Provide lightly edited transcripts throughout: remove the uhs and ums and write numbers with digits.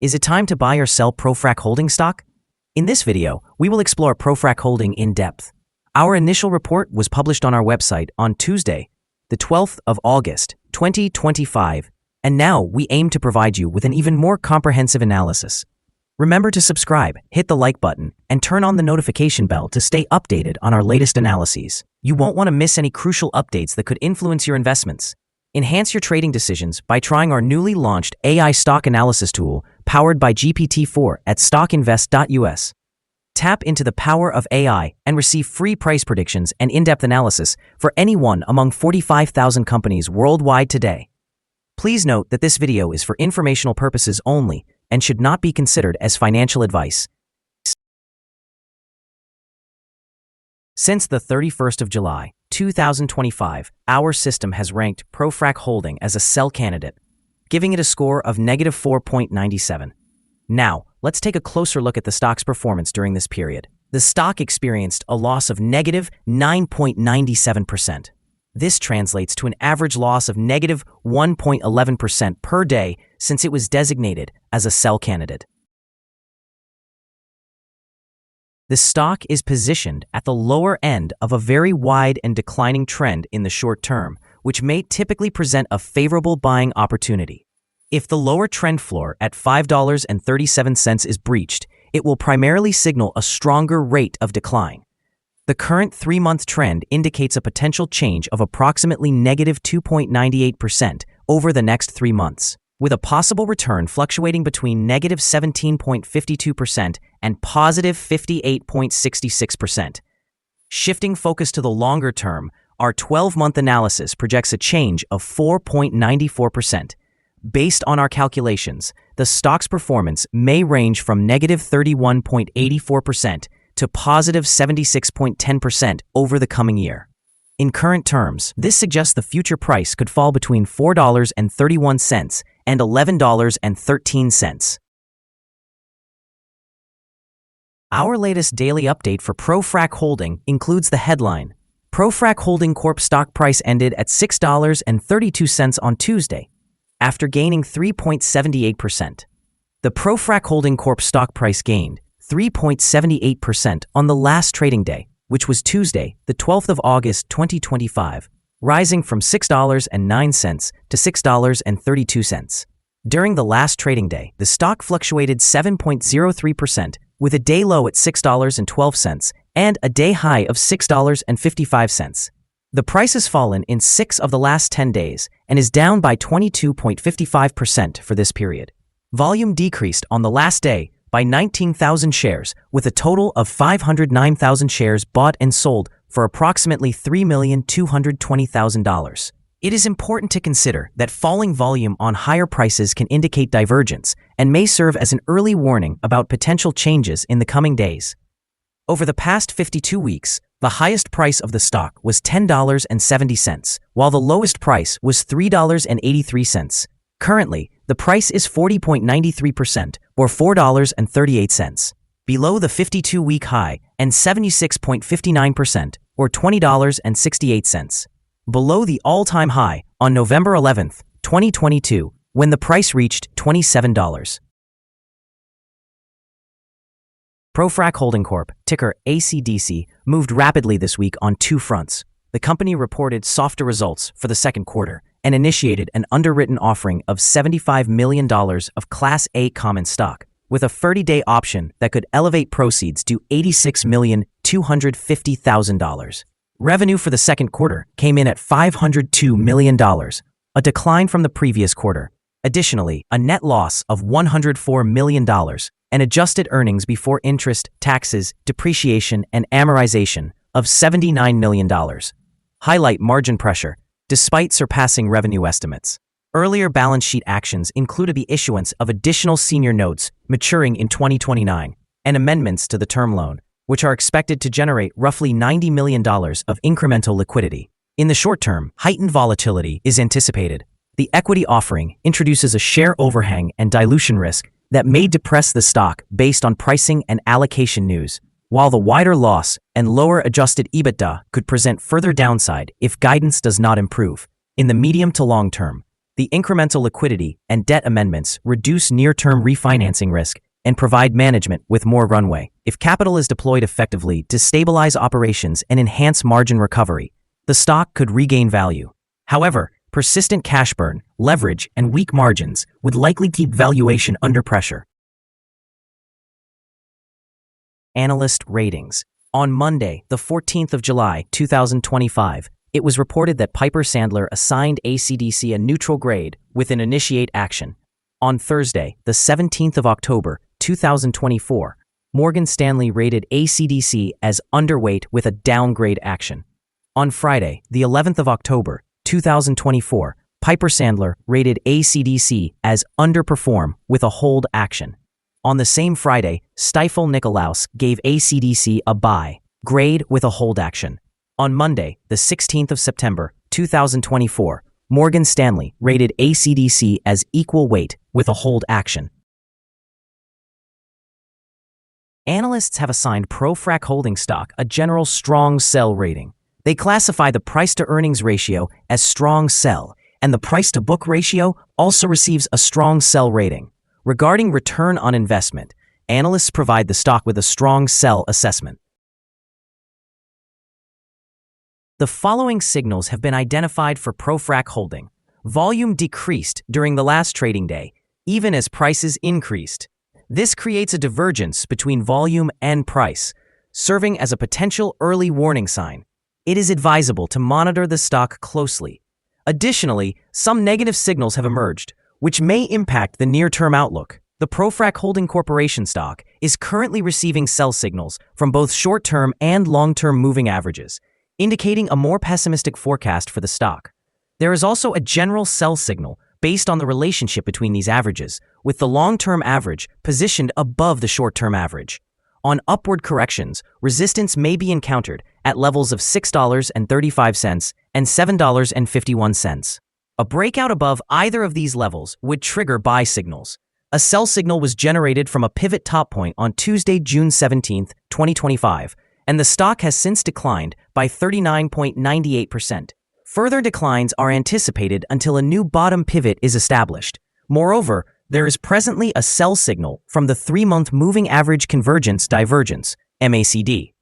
Is it time to buy or sell Profrac Holding stock? In this video, we will explore Profrac Holding in depth. Our initial report was published on our website on Tuesday, the 12th of August, 2025, and now we aim to provide you with an even more comprehensive analysis. Remember to subscribe, hit the like button, and turn on the notification bell to stay updated on our latest analyses. You won't want to miss any crucial updates that could influence your investments. Enhance your trading decisions by trying our newly launched AI stock analysis tool powered by GPT-4 at StockInvest.us. Tap into the power of AI and receive free price predictions and in-depth analysis for any one among 45,000 companies worldwide today. Please note that this video is for informational purposes only and should not be considered as financial advice. Since the 31st of July, 2025, our system has ranked Profrac Holding as a sell candidate, giving it a score of -4.97. Now, let's take a closer look at the stock's performance during this period. The stock experienced a loss of -9.97%. This translates to an average loss of -1.11% per day since it was designated as a sell candidate. The stock is positioned at the lower end of a very wide and declining trend in the short term, which may typically present a favorable buying opportunity. If the lower trend floor at $5.37 is breached, it will primarily signal a stronger rate of decline. The current 3-month trend indicates a potential change of approximately -2.98% over the next 3 months, with a possible return fluctuating between -17.52% and +58.66%. Shifting focus to the longer term, our 12-month analysis projects a change of 4.94%. Based on our calculations, the stock's performance may range from -31.84% to +76.10% over the coming year. In current terms, this suggests the future price could fall between $4.31 and $11.13. Our latest daily update for Profrac Holding includes the headline: Profrac Holding Corp stock price ended at $6.32 on Tuesday, after gaining 3.78%. The Profrac Holding Corp stock price gained 3.78% on the last trading day, which was Tuesday, the 12th of August 2025, rising from $6.09 to $6.32. During the last trading day, the stock fluctuated 7.03%, with a day low at $6.12 and a day high of $6.55. The price has fallen in 6 of the last 10 days and is down by 22.55% for this period. Volume decreased on the last day by 19,000 shares, with a total of 509,000 shares bought and sold for approximately $3,220,000. It is important to consider that falling volume on higher prices can indicate divergence and may serve as an early warning about potential changes in the coming days. Over the past 52 weeks, the highest price of the stock was $10.70, while the lowest price was $3.83. Currently, the price is 40.93%, or $4.38, below the 52-week high, and 76.59%, or $20.68, below the all-time high on November 11th, 2022, when the price reached $27. Profrac Holding Corp, ticker ACDC, moved rapidly this week on 2 fronts. The company reported softer results for the second quarter and initiated an underwritten offering of $75 million of Class A common stock, with a 30-day option that could elevate proceeds to $86,250,000. Revenue for the second quarter came in at $502 million, a decline from the previous quarter. Additionally, a net loss of $104 million and adjusted earnings before interest, taxes, depreciation, and amortization of $79 million. Highlight margin pressure, despite surpassing revenue estimates. Earlier balance sheet actions included the issuance of additional senior notes maturing in 2029 and amendments to the term loan, which are expected to generate roughly $90 million of incremental liquidity. In the short term, heightened volatility is anticipated. The equity offering introduces a share overhang and dilution risk that may depress the stock based on pricing and allocation news, while the wider loss and lower adjusted EBITDA could present further downside if guidance does not improve. In the medium to long term, The incremental liquidity and debt amendments reduce near-term refinancing risk and provide management with more runway. If capital is deployed effectively to stabilize operations and enhance margin recovery, the stock could regain value. However, persistent cash burn, leverage, and weak margins would likely keep valuation under pressure. Analyst ratings. On Monday, the 14th of July, 2025, it was reported that Piper Sandler assigned ACDC a neutral grade with an initiate action. On Thursday, the 17th of October, 2024, Morgan Stanley rated ACDC as underweight with a downgrade action. On Friday, the 11th of October, 2024, Piper Sandler rated ACDC as underperform with a hold action. On the same Friday, Stifel Nicolaus gave ACDC a buy grade with a hold action. On Monday, the 16th of September, 2024, Morgan Stanley rated ACDC as equal weight with a hold action. Analysts have assigned Profrac Holding stock a general strong sell rating. They classify the price-to-earnings ratio as strong sell, and the price-to-book ratio also receives a strong sell rating. Regarding return on investment, analysts provide the stock with a strong sell assessment. The following signals have been identified for Profrac Holding. Volume decreased during the last trading day, even as prices increased. This creates a divergence between volume and price, serving as a potential early warning sign. It is advisable to monitor the stock closely. Additionally, some negative signals have emerged, which may impact the near-term outlook. The Profrac Holding Corporation stock is currently receiving sell signals from both short-term and long-term moving averages, indicating a more pessimistic forecast for the stock. There is also a general sell signal based on the relationship between these averages, with the long-term average positioned above the short-term average. On upward corrections, resistance may be encountered at levels of $6.35 and $7.51. A breakout above either of these levels would trigger buy signals. A sell signal was generated from a pivot top point on Tuesday, June 17, 2025, and the stock has since declined by 39.98%. Further declines are anticipated until a new bottom pivot is established. Moreover, there is presently a sell signal from the 3-month moving average convergence divergence, MACD.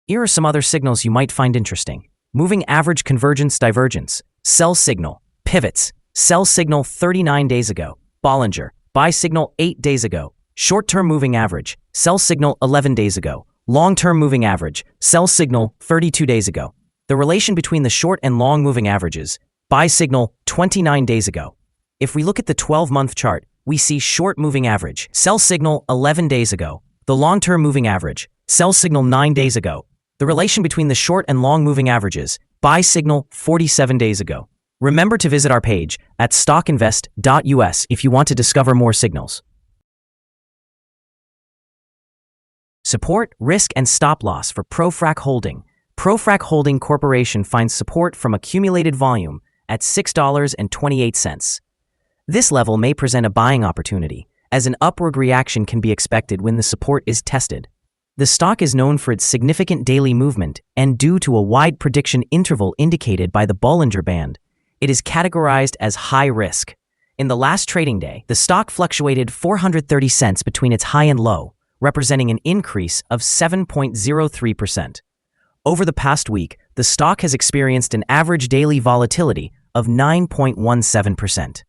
Here are some other signals you might find interesting. Moving average convergence divergence, sell signal, pivots, sell signal 39 days ago, Bollinger, buy signal 8 days ago, short-term moving average, sell signal 11 days ago, long-term moving average, sell signal 32 days ago. The relation between the short and long moving averages, buy signal 29 days ago. If we look at the 12-month chart, we see short moving average, sell signal 11 days ago, the long-term moving average, sell signal 9 days ago. The relation between the short and long moving averages, buy signal 47 days ago. Remember to visit our page at StockInvest.us if you want to discover more signals. Support, risk, and stop loss for Profrac Holding. Profrac Holding Corporation finds support from accumulated volume at $6.28. This level may present a buying opportunity, as an upward reaction can be expected when the support is tested. The stock is known for its significant daily movement, and due to a wide prediction interval indicated by the Bollinger Band, it is categorized as high risk. In the last trading day, the stock fluctuated 430 cents between its high and low, representing an increase of 7.03%. Over the past week, the stock has experienced an average daily volatility of 9.17%.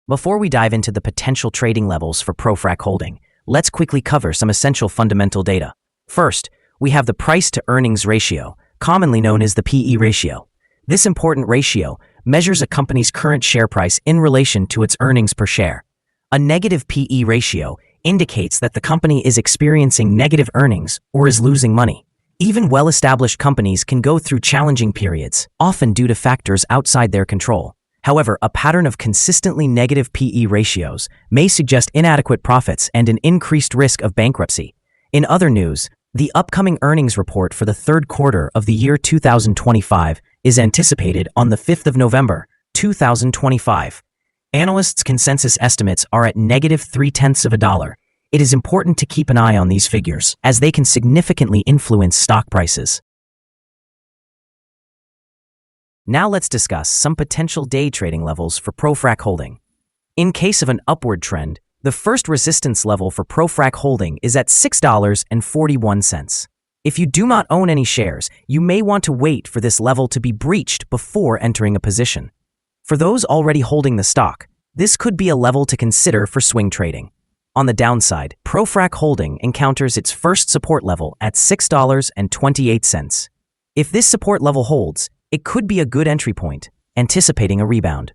Before we dive into the potential trading levels for Profrac Holding, let's quickly cover some essential fundamental data. First, we have the price-to-earnings ratio, commonly known as the PE ratio. This important ratio measures a company's current share price in relation to its earnings per share. A negative PE ratio indicates that the company is experiencing negative earnings or is losing money. Even well-established companies can go through challenging periods, often due to factors outside their control. However, a pattern of consistently negative PE ratios may suggest inadequate profits and an increased risk of bankruptcy. In other news, the upcoming earnings report for the third quarter of the year 2025 is anticipated on the 5th of November, 2025. Analysts' consensus estimates are at -0.3%. It is important to keep an eye on these figures, as they can significantly influence stock prices. Now let's discuss some potential day trading levels for Profrac Holding. In case of an upward trend, the first resistance level for Profrac Holding is at $6.41. If you do not own any shares, you may want to wait for this level to be breached before entering a position. For those already holding the stock, this could be a level to consider for swing trading. On the downside, Profrac Holding encounters its first support level at $6.28. If this support level holds, it could be a good entry point, anticipating a rebound.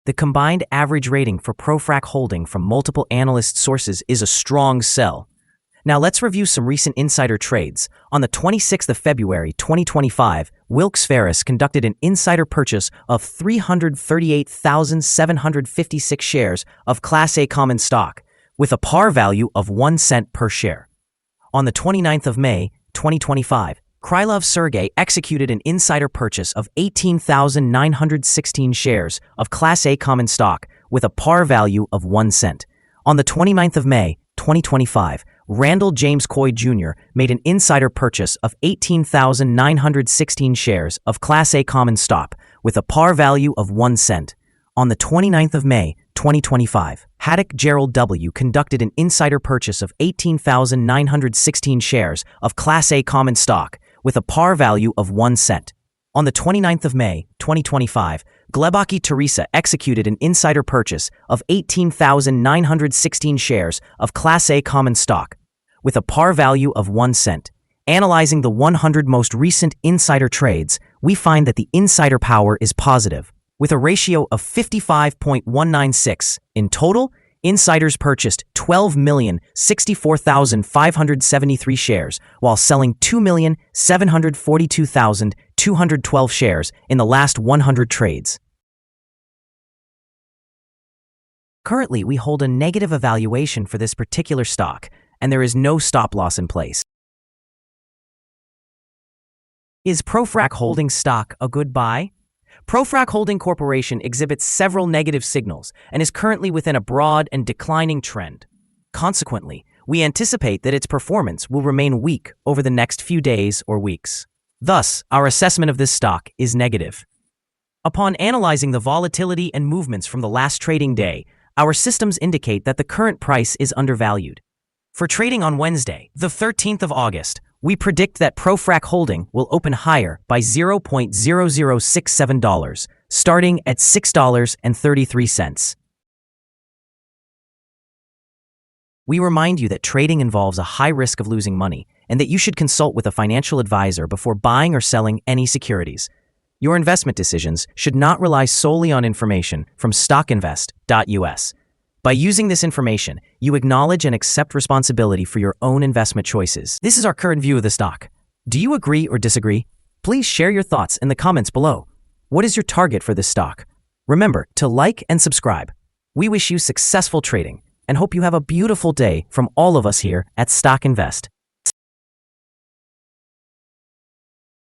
The combined average rating for Profrac Holding from multiple analyst sources is a strong sell. Now let's review some recent insider trades. On the 26th of February 2025, Wilkes Ferris conducted an insider purchase of 338,756 shares of Class A common stock, with a par value of 1 cent per share. On the 29th of May 2025, Krylov Sergey executed an insider purchase of 18,916 shares of Class A common stock with a par value of 1 cent. On the 29th of May 2025, Randall James Coy Jr. made an insider purchase of 18,916 shares of Class A common stock with a par value of 1 cent. On the 29th of May 2025, Haddock Gerald W. conducted an insider purchase of 18,916 shares of Class A common stock with a par value of 1 cent. On the 29th of May 2025, Glebaki Teresa executed an insider purchase of 18,916 shares of Class A common stock with a par value of 1 cent. Analyzing the 100 most recent insider trades, we find that the insider power is positive, with a ratio of 55.196. In total, insiders purchased 12,064,573 shares, while selling 2,742,212 shares in the last 100 trades. Currently, we hold a negative evaluation for this particular stock, and there is no stop loss in place. Is Profrac Holding stock a good buy? Profrac Holding Corporation exhibits several negative signals and is currently within a broad and declining trend. Consequently, we anticipate that its performance will remain weak over the next few days or weeks. Thus, our assessment of this stock is negative. Upon analyzing the volatility and movements from the last trading day, our systems indicate that the current price is undervalued. For trading on Wednesday, the 13th of August, we predict that Profrac Holding will open higher by $0.0067, starting at $6.33. We remind you that trading involves a high risk of losing money and that you should consult with a financial advisor before buying or selling any securities. Your investment decisions should not rely solely on information from StockInvest.us. By using this information, you acknowledge and accept responsibility for your own investment choices. This is our current view of the stock. Do you agree or disagree? Please share your thoughts in the comments below. What is your target for this stock? Remember to like and subscribe. We wish you successful trading and hope you have a beautiful day from all of us here at Stock Invest.